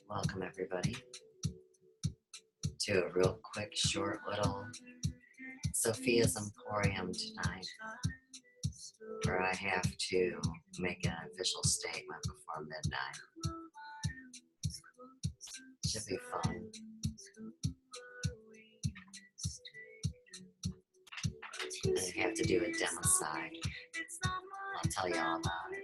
Welcome, everybody, to a real quick, short little Sophia's Emporium tonight, where I have to make an official statement before midnight. Should be fun. I have to do a democide. I'll tell you all about it.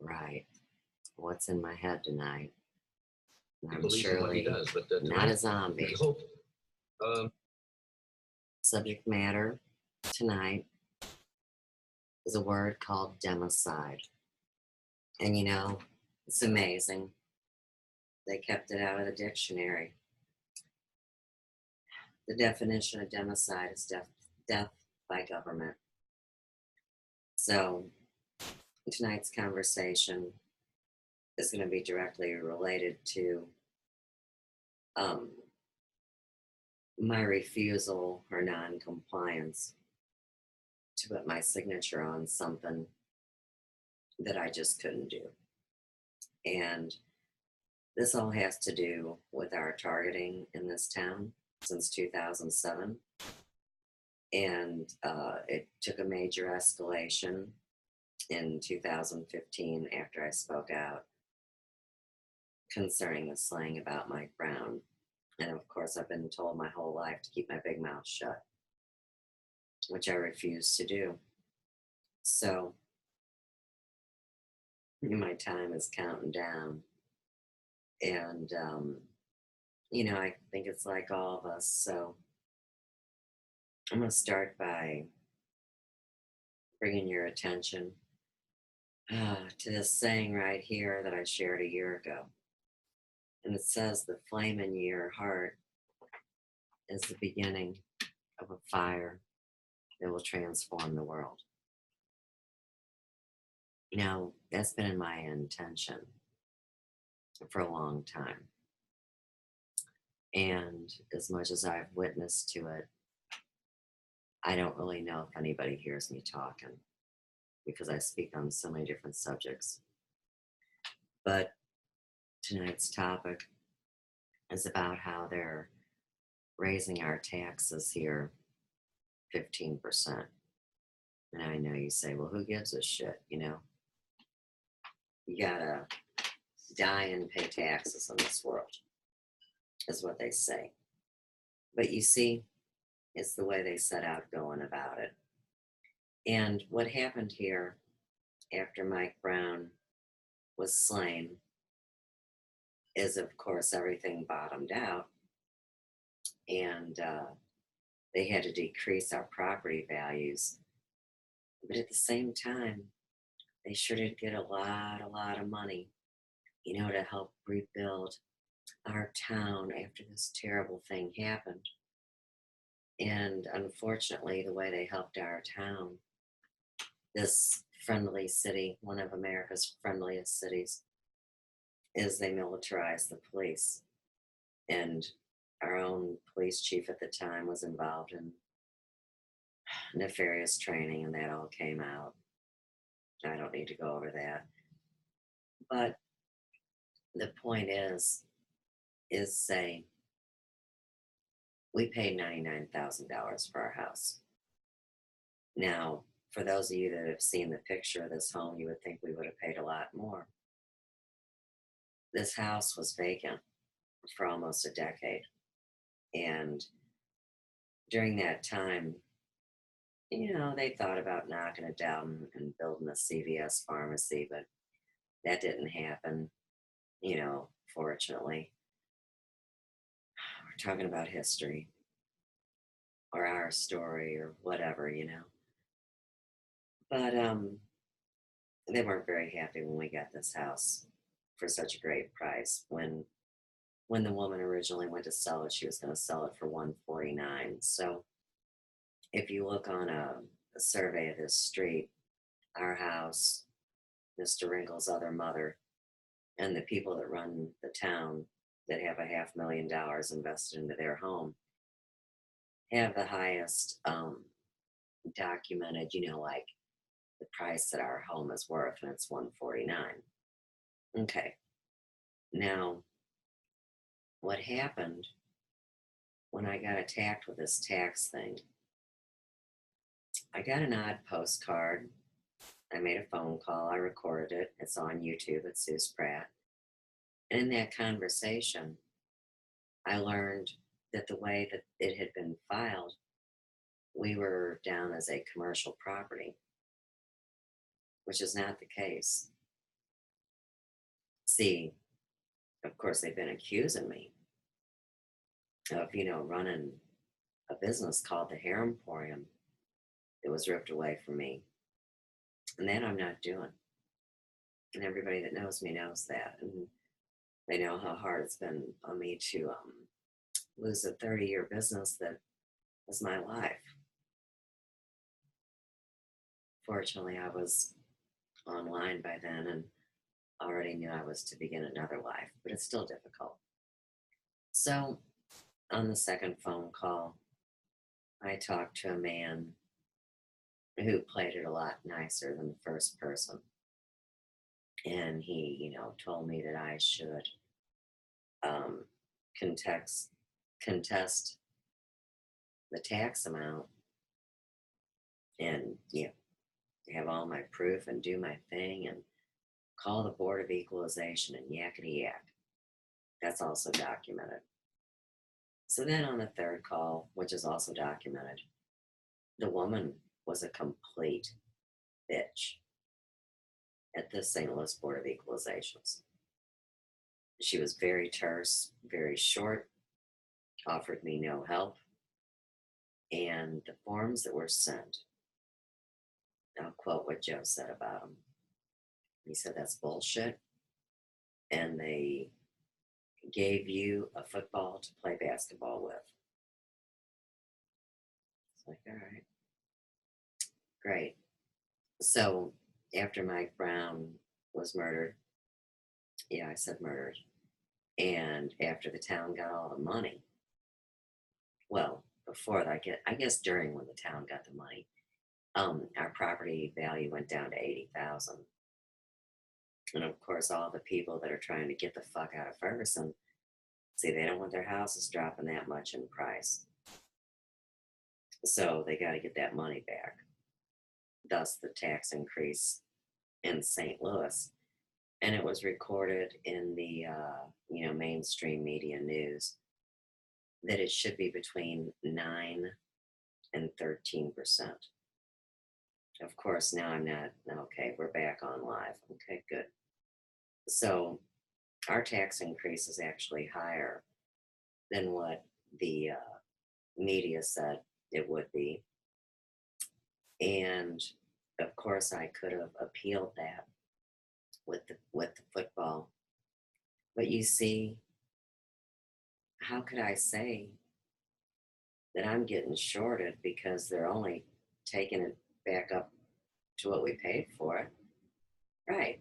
Right. What's in my head tonight? I'm surely does, but not a zombie. we hope. Subject matter tonight is a word called democide. And you know, it's amazing. They kept it out of the dictionary. The definition of democide is death by government. So tonight's conversation is going to be directly related to my refusal or non-compliance to put my signature on something that I just couldn't do. And this all has to do with our targeting in this town since 2007. And it took a major escalation in 2015 after I spoke out concerning the slang about Mike Brown. And of course, I've been told my whole life to keep my big mouth shut, which I refuse to do. So my time is counting down. And, you know, I think it's like all of us. So I'm going to start by bringing your attention to this saying right here that I shared a year ago. And it says, the flame in your heart is the beginning of a fire that will transform the world. Now, that's been my intention for a long time. And as much as I've witnessed to it I don't really know if anybody hears me talking because I speak on so many different subjects. But tonight's topic is about how they're raising our taxes here 15%. And I know you say, well, who gives a shit? You gotta die and pay taxes in this world, is what they say. But you see, it's the way they set out going about it. And what happened here after Mike Brown was slain is, of course, everything bottomed out, and they had to decrease our property values. But at the same time, they sure did get a lot of money, to help rebuild our town after this terrible thing happened. And unfortunately, the way they helped our town, this friendly city, one of America's friendliest cities, is they militarized the police. And our own police chief at the time was involved in nefarious training, and that all came out. I don't need to go over that. But the point is say, we paid $99,000 for our house. Now, for those of you that have seen the picture of this home, you would think we would have paid a lot more. This house was vacant for almost a decade. And during that time, they thought about knocking it down and building a CVS pharmacy, but that didn't happen, fortunately. We're talking about history or our story or whatever. But they weren't very happy when we got this house for such a great price. When the woman originally went to sell it, she was going to sell it for $149. So if you look on a survey of this street, our house, Mr. Wrinkle's other mother, and the people that run the town that have $500,000 invested into their home have the highest documented, like the price that our home is worth, and it's $149. Okay. Now, what happened when I got attacked with this tax thing? I got an odd postcard. I made a phone call. I recorded it. It's on YouTube at Sue Pratt. And in that conversation, I learned that the way that it had been filed, we were down as a commercial property, which is not the case. See, of course, they've been accusing me of, running a business called the Hair Emporium. It was ripped away from me. And that I'm not doing. And everybody that knows me knows that. And they know how hard it's been on me to lose a 30-year business that was my life. Fortunately, I was online by then and already knew I was to begin another life, but it's still difficult. So on the second phone call, I talked to a man who played it a lot nicer than the first person. And he, told me that I should contest the tax amount and, have all my proof and do my thing and call the Board of Equalization and yakety yak. That's also documented. So then on the third call, which is also documented, the woman was a complete bitch at the St. Louis Board of Equalizations. She was very terse, very short, offered me no help, and the forms that were sent, I'll quote what Joe said about them. He said, that's bullshit, and they gave you a football to play basketball with. It's like, all right, great. So after Mike Brown was murdered, I said murdered, and after the town got all the money, well, before that, I guess during when the town got the money, our property value went down to 80,000. And of course, all the people that are trying to get the fuck out of Ferguson, see, they don't want their houses dropping that much in price. So they got to get that money back. Thus, the tax increase in St. Louis. And it was recorded in the, mainstream media news that it should be between 9 and 13%. Of course, now I'm not, okay, we're back on live. Okay, good. So our tax increase is actually higher than what the media said it would be. And of course, I could have appealed that with the football. But you see, how could I say that I'm getting shorted because they're only taking it back up to what we paid for it? Right.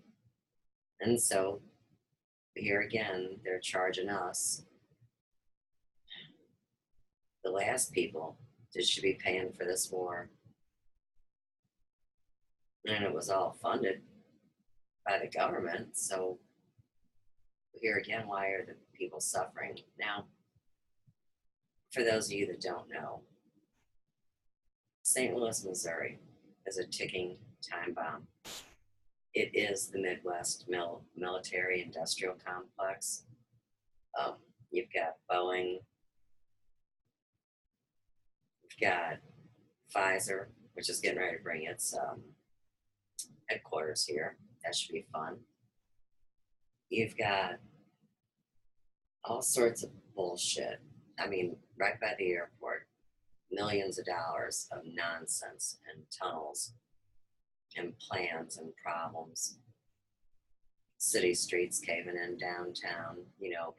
And so here again, they're charging us, the last people that should be paying for this war. And it was all funded by the government. So here again, why are the people suffering? Now, for those of you that don't know, St. Louis, Missouri is a ticking time bomb. It is the Midwest military industrial complex. You've got Boeing, you've got Pfizer, which is getting ready to bring its headquarters here. That should be fun. You've got all sorts of bullshit. I mean, right by the airport, millions of dollars of nonsense and tunnels and plans and problems. City streets caving in downtown,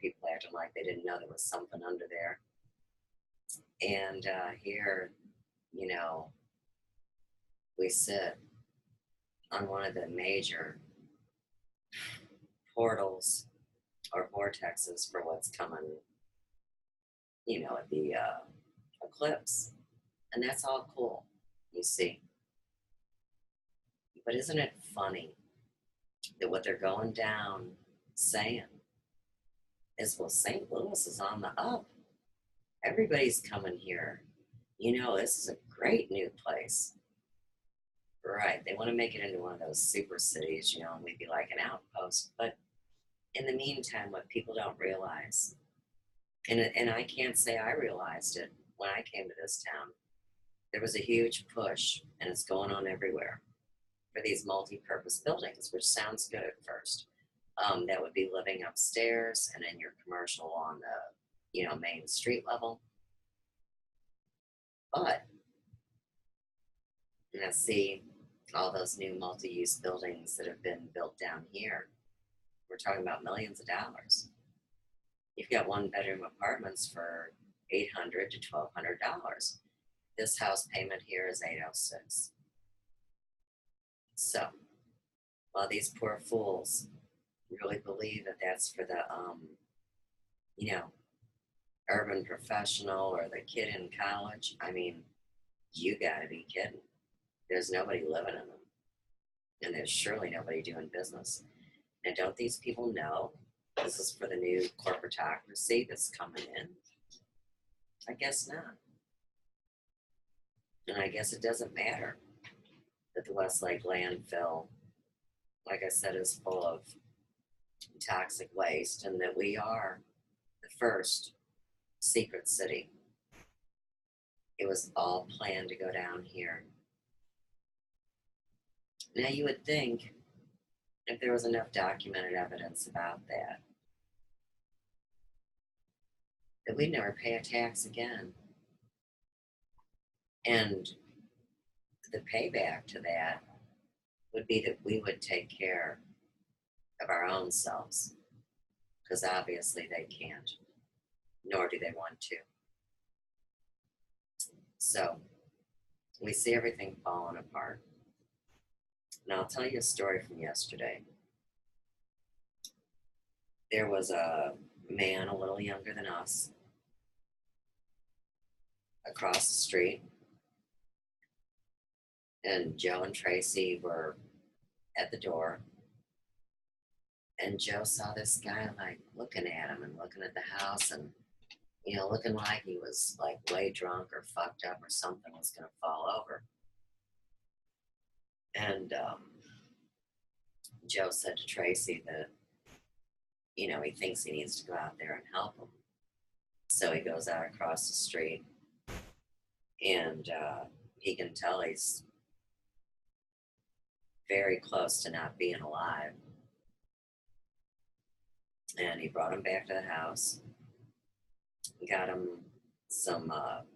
people acting like they didn't know there was something under there. And here, we sit on one of the major portals or vortexes for what's coming, at the eclipse. And that's all cool, you see. But isn't it funny that what they're going down saying is, well, St. Louis is on the up. Everybody's coming here. This is a great new place. Right. They want to make it into one of those super cities, and we'd be like an outpost. But in the meantime, what people don't realize, and I can't say I realized it when I came to this town, there was a huge push, and it's going on everywhere, for these multi-purpose buildings, which sounds good at first. That would be living upstairs and in your commercial on the, main street level. But now see all those new multi-use buildings that have been built down here. We're talking about millions of dollars. You've got one-bedroom apartments for $800 to $1,200. This house payment here is $806. So, while these poor fools really believe that that's for the, urban professional or the kid in college, I mean, you gotta be kidding. There's nobody living in them. And there's surely nobody doing business. And don't these people know this is for the new corporatocracy that's coming in? I guess not. And I guess it doesn't matter that the Westlake landfill, like I said, is full of toxic waste, and that we are the first secret city. It was all planned to go down here. Now you would think, if there was enough documented evidence about that we'd never pay a tax again. And the payback to that would be that we would take care of our own selves, because obviously they can't, nor do they want to. So we see everything falling apart. And I'll tell you a story from yesterday. There was a man a little younger than us, across the street, and Joe and Tracy were at the door, and Joe saw this guy like looking at him and looking at the house, and looking like he was like way drunk or fucked up or something was gonna fall over. And Joe said to Tracy that he thinks he needs to go out there and help him. So he goes out across the street, and he can tell he's very close to not being alive. And he brought him back to the house, got him some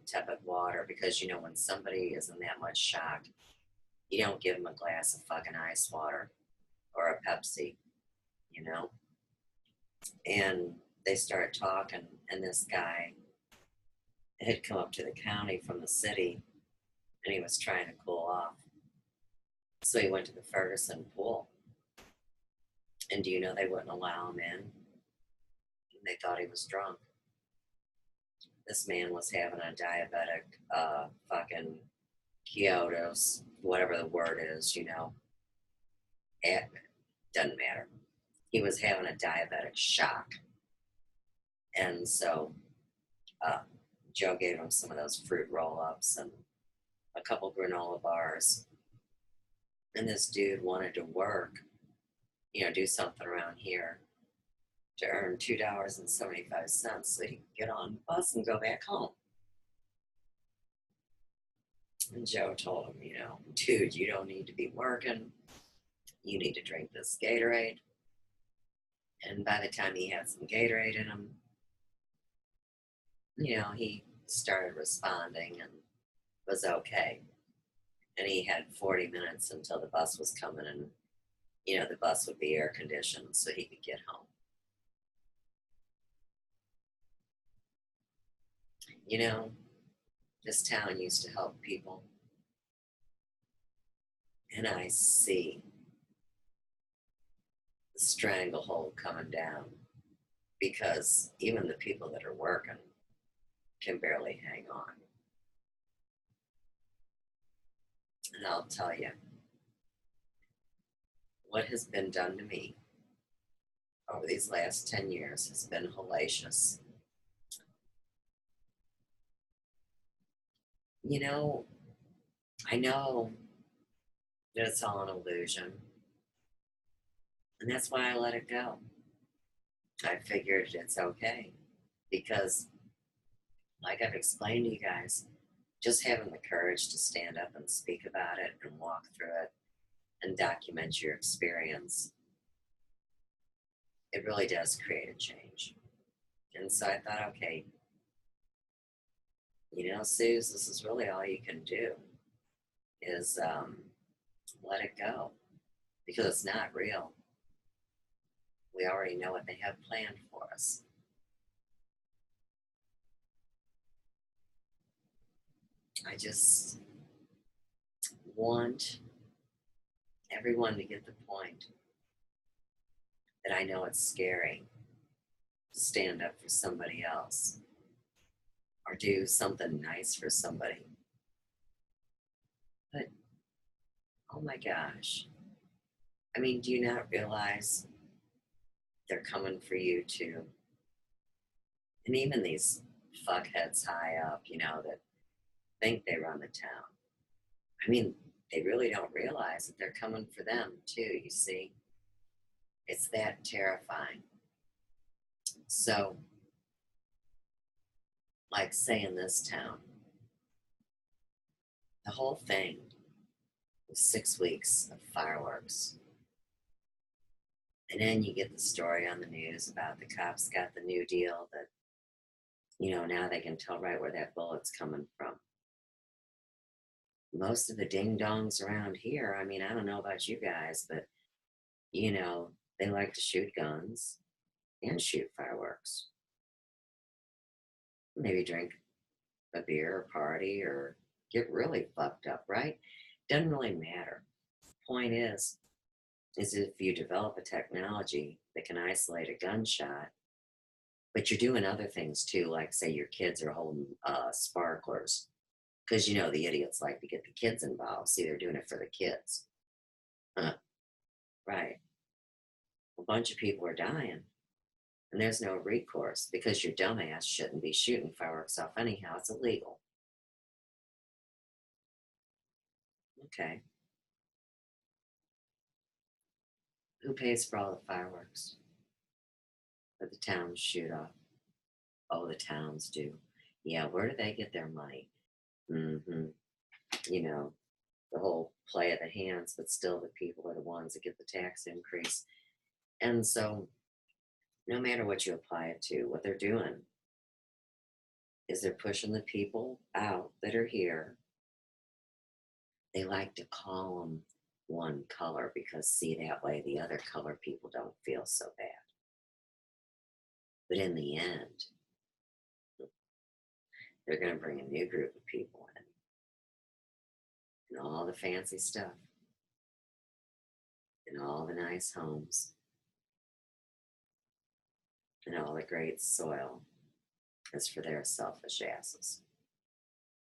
tepid water, because when somebody is in that much shock, you don't give them a glass of fucking ice water or a Pepsi, you know? And they started talking, and this guy had come up to the county from the city, and he was trying to cool off. So he went to the Ferguson pool. And do you know they wouldn't allow him in? They thought he was drunk. This man was having a diabetic fucking Kyotos, whatever the word is, it doesn't matter. He was having a diabetic shock. And so Joe gave him some of those fruit roll-ups and a couple granola bars. And this dude wanted to work, do something around here to earn $2.75 so he could get on the bus and go back home. And Joe told him, dude, you don't need to be working. You need to drink this Gatorade. And by the time he had some Gatorade in him, he started responding and was okay. And he had 40 minutes until the bus was coming, and, the bus would be air conditioned so he could get home. This town used to help people. And I see the stranglehold coming down, because even the people that are working can barely hang on. And I'll tell you, what has been done to me over these last 10 years has been hellacious. I know that it's all an illusion, and that's why I let it go. I figured it's okay, because, like I've explained to you guys, just having the courage to stand up and speak about it and walk through it and document your experience, it really does create a change. And so I thought, okay, Suze, this is really all you can do, is let it go, because it's not real. We already know what they have planned for us. I just want everyone to get the point that I know it's scary to stand up for somebody else or do something nice for somebody. But, oh my gosh. I mean, do you not realize they're coming for you too? And even these fuckheads high up, that think they run the town. I mean, they really don't realize that they're coming for them too, you see? It's that terrifying. So, like say in this town, the whole thing was 6 weeks of fireworks. And then you get the story on the news about the cops got the new deal that, now they can tell right where that bullet's coming from. Most of the ding-dongs around here, I mean, I don't know about you guys, but, they like to shoot guns and shoot fireworks. Maybe drink a beer or party or get really fucked up, right? Doesn't really matter. Point is if you develop a technology that can isolate a gunshot, But you're doing other things too, like say your kids are holding sparklers, because you know the idiots like to get the kids involved. See, they're doing it for the kids. Right. A bunch of people are dying, and there's no recourse because your dumbass shouldn't be shooting fireworks off anyhow. It's illegal. Okay. Who pays for all the fireworks that the towns shoot off? Oh, the towns do. Yeah, where do they get their money? Mm-hmm. You know, the whole play of the hands, but still the people are the ones that get the tax increase. And so, no matter what you apply it to, what they're doing is they're pushing the people out that are here. They like to call them one color because, see, that way the other color people don't feel so bad. But in the end, they're going to bring a new group of people in and all the fancy stuff and all the nice homes and all the great soil is for their selfish asses,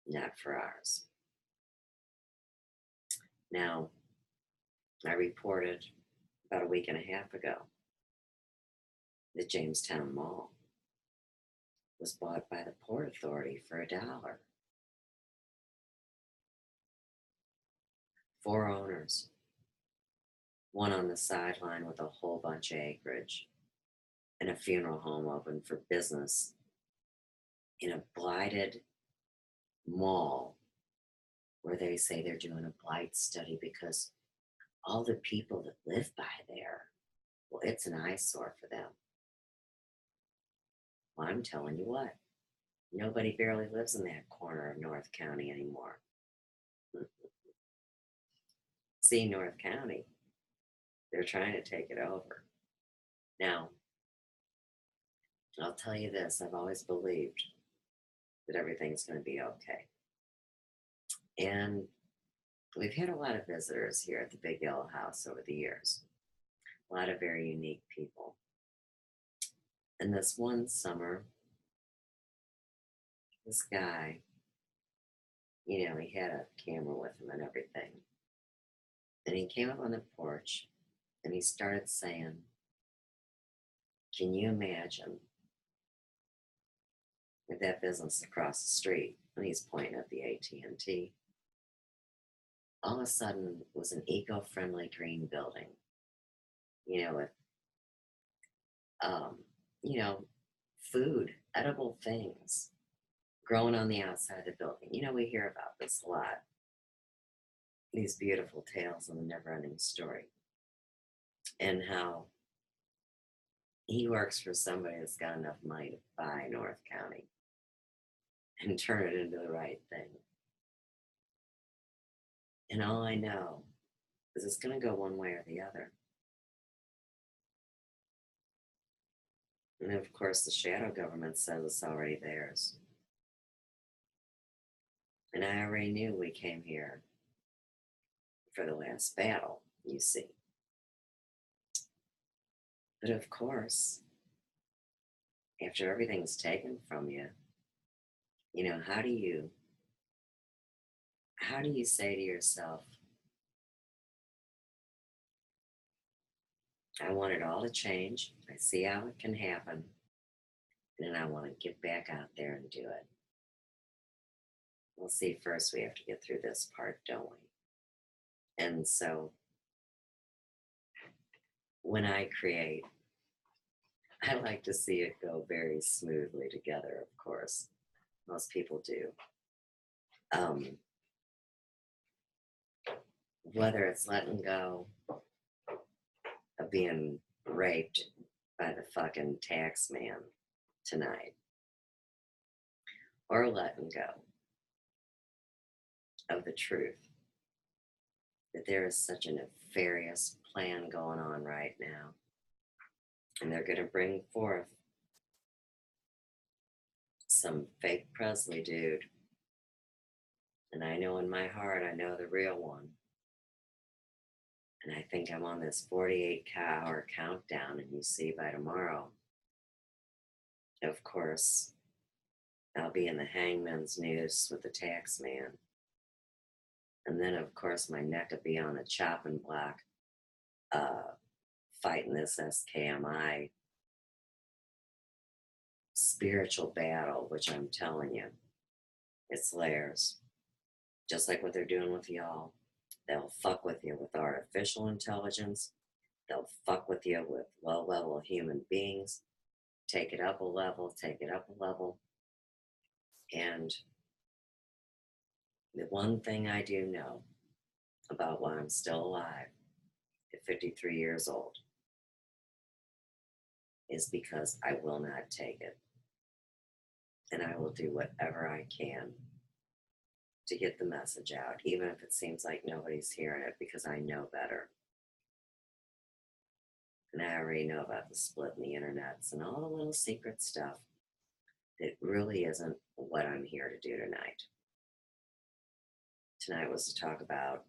not for ours. Now, I reported about a week and a half ago that Jamestown Mall was bought by the Port Authority for $1. 4 owners, one on the sideline with a whole bunch of acreage, and a funeral home open for business in a blighted mall where they say they're doing a blight study because all the people that live by there, well, it's an eyesore for them. Well, I'm telling you what, nobody barely lives in that corner of North County anymore. See, North County, they're trying to take it over. Now, I'll tell you this, I've always believed that everything's going to be okay. And we've had a lot of visitors here at the Big Yellow House over the years, a lot of very unique people. And this one summer, this guy, you know, he had a camera with him and everything. And he came up on the porch and he started saying, can you imagine if that business across the street, and he's pointing at the AT&T, all of a sudden was an eco-friendly green building, you know, with, um, you know, food, edible things growing on the outside of the building. You know, we hear about this a lot. These beautiful tales in the never-ending story. And how he works for somebody that's got enough money to buy North County and turn it into the right thing. And all I know is it's going to go one way or the other. And of course, the shadow government says it's already theirs. And I already knew we came here for the last battle, you see. But of course, after everything's taken from you, you know, how do you say to yourself, I want it all to change. I see how it can happen. And then I want to get back out there and do it. We'll see, first we have to get through this part, don't we? And so when I create, I like to see it go very smoothly together, of course. Most people do. Whether it's letting go of being raped by the fucking tax man tonight, or letting go of the truth that there is such a nefarious plan going on right now. And they're going to bring forth some fake Presley dude. And I know in my heart, I know the real one. And I think I'm on this 48-hour countdown. And you see, by tomorrow, Of course, I'll be in the hangman's noose with the tax man. And then, of course, my neck will be on the chopping block, uh, fighting this SKMI spiritual battle, which I'm telling you, it's layers. Just like what they're doing with y'all. They'll fuck with you with artificial intelligence. They'll fuck with you with low level human beings. Take it up a level, take it up a level. And the one thing I do know about why I'm still alive at 53 years old is because I will not take it. And I will do whatever I can to get the message out, even if it seems like nobody's hearing it, because I know better. And I already know about the split in the internets and all the little secret stuff. It really isn't what I'm here to do tonight. Tonight was to talk about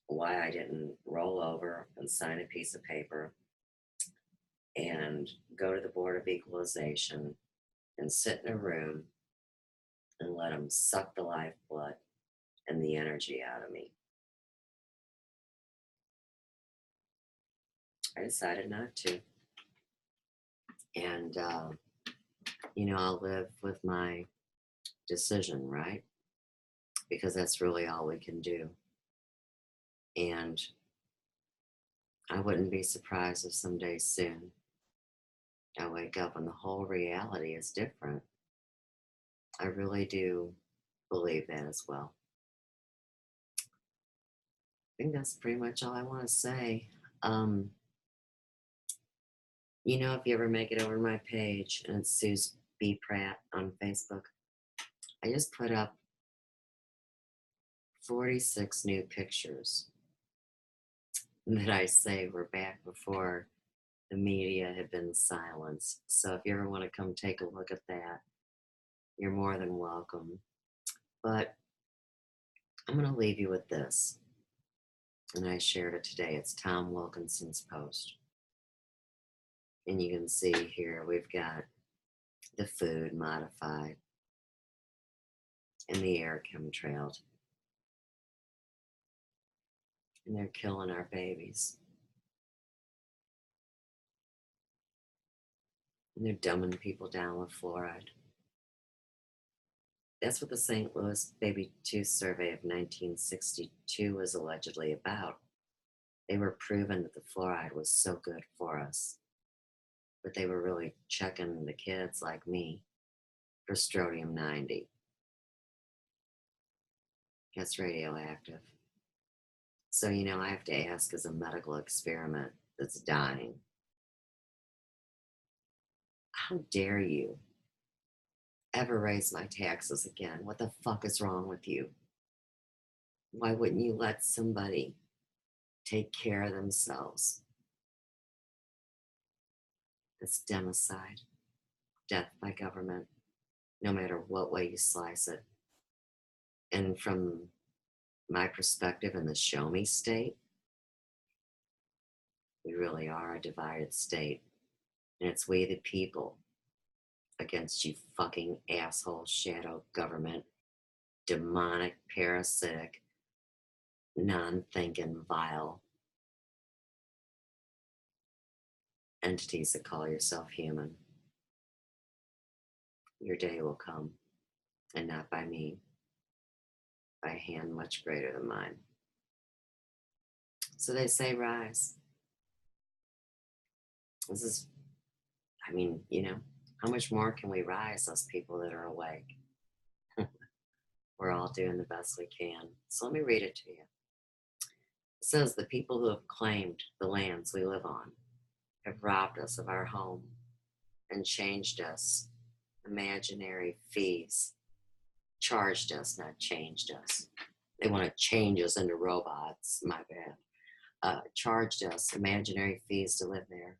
why I didn't roll over and sign a piece of paper and go to the Board of Equalization and sit in a room and let them suck the lifeblood and the energy out of me. I decided not to. And, I'll live with my decision, right? Because that's really all we can do. And I wouldn't be surprised if someday soon I wake up and the whole reality is different. I really do believe that as well. I think that's pretty much all I want to say. If you ever make it over to my page, and it's Suze B. Pratt on Facebook, I just put up 46 new pictures that I say were back before the media had been silenced. So if you ever want to come take a look at that, you're more than welcome. But I'm going to leave you with this. And I shared it today. It's Tom Wilkinson's post. And you can see here we've got the food modified and the air chemtrailed. And they're killing our babies. And they're dumbing people down with fluoride. That's what the St. Louis Baby Tooth Survey of 1962 was allegedly about. They were proving that the fluoride was so good for us. But they were really checking the kids like me for strontium 90. That's radioactive. So, I have to ask, as a medical experiment that's dying, how dare you ever raise my taxes again? What the fuck is wrong with you? Why wouldn't you let somebody take care of themselves? It's democide, death by government, no matter what way you slice it. And from my perspective in the show me state, we really are a divided state. And it's we the people against you fucking asshole shadow government, demonic, parasitic, non-thinking, vile entities that call yourself human. Your day will come, and not by me, by a hand much greater than mine. So they say rise. This is, how much more can we rise, us people that are awake? We're all doing the best we can. So let me read it to you. It says, the people who have claimed the lands we live on have robbed us of our home and changed us imaginary fees. Charged us, not changed us. They want to change us into robots, my bad. Charged us imaginary fees to live there.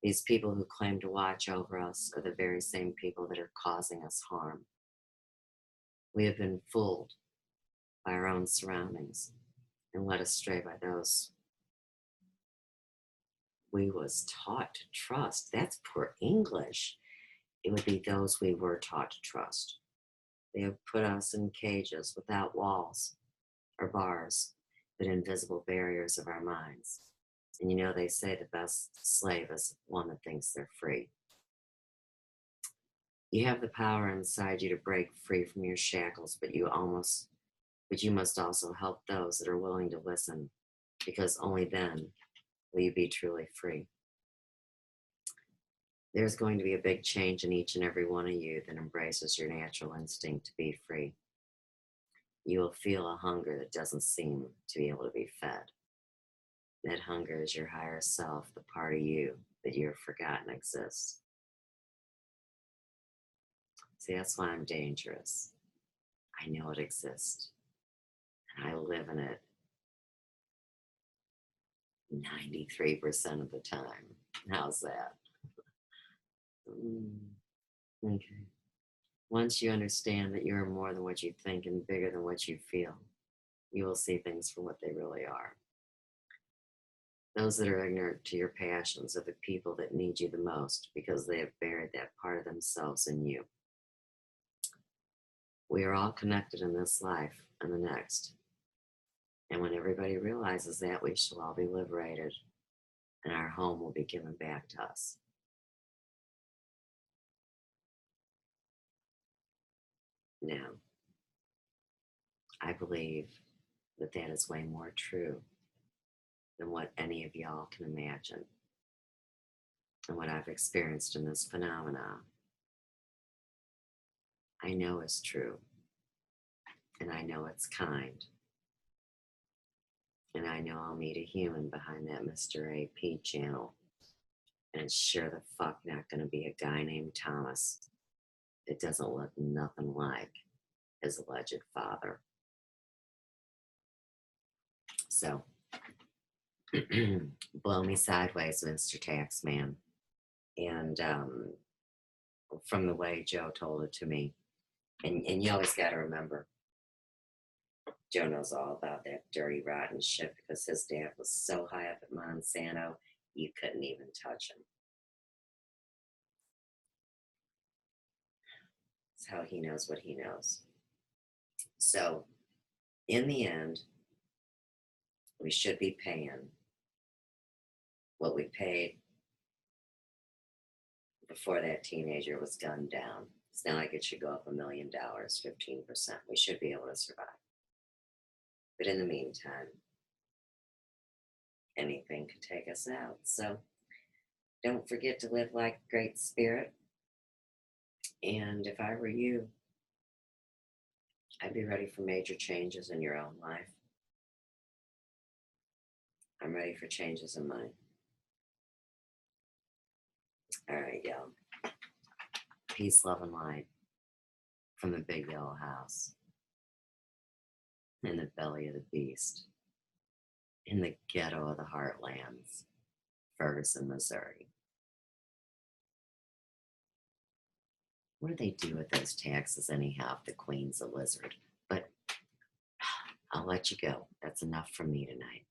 These people who claim to watch over us are the very same people that are causing us harm. We have been fooled by our own surroundings and led astray by those we was taught to trust. That's poor English. It would be those we were taught to trust. They have put us in cages without walls or bars, but invisible barriers of our minds. And you know, they say the best slave is one that thinks they're free. You have the power inside you to break free from your shackles, but you must also help those that are willing to listen, because only then will you be truly free. There's going to be a big change in each and every one of you that embraces your natural instinct to be free. You will feel a hunger that doesn't seem to be able to be fed. That hunger is your higher self, the part of you that you have forgotten exists. See, that's why I'm dangerous. I know it exists, and I live in it 93% of the time. How's that? Okay. Once you understand that you are more than what you think and bigger than what you feel, you will see things for what they really are. Those that are ignorant to your passions are the people that need you the most because they have buried that part of themselves in you. We are all connected in this life and the next. And when everybody realizes that, we shall all be liberated and our home will be given back to us. Now, I believe that that is way more true than what any of y'all can imagine. And what I've experienced in this phenomena, I know is true. And I know it's kind. And I know I'll meet a human behind that Mr. AP channel. And it's sure the fuck not going to be a guy named Thomas. It doesn't look nothing like his alleged father. So, blow me sideways, Mr. Taxman. And from the way Joe told it to me, and you always got to remember, Joe knows all about that dirty, rotten shit because his dad was so high up at Monsanto, you couldn't even touch him. That's how he knows what he knows. So, in the end, we should be paying what we paid before that teenager was gunned down. It's not like it should go up $1 million, 15%. We should be able to survive. But in the meantime, anything could take us out. So don't forget to live like a great spirit. And if I were you, I'd be ready for major changes in your own life. I'm ready for changes in mine. All right, y'all. Peace, love, and light from the big yellow house in the belly of the beast in the ghetto of the heartlands, Ferguson, Missouri. What do they do with those taxes anyhow if the queen's a lizard? But I'll let you go. That's enough from me tonight.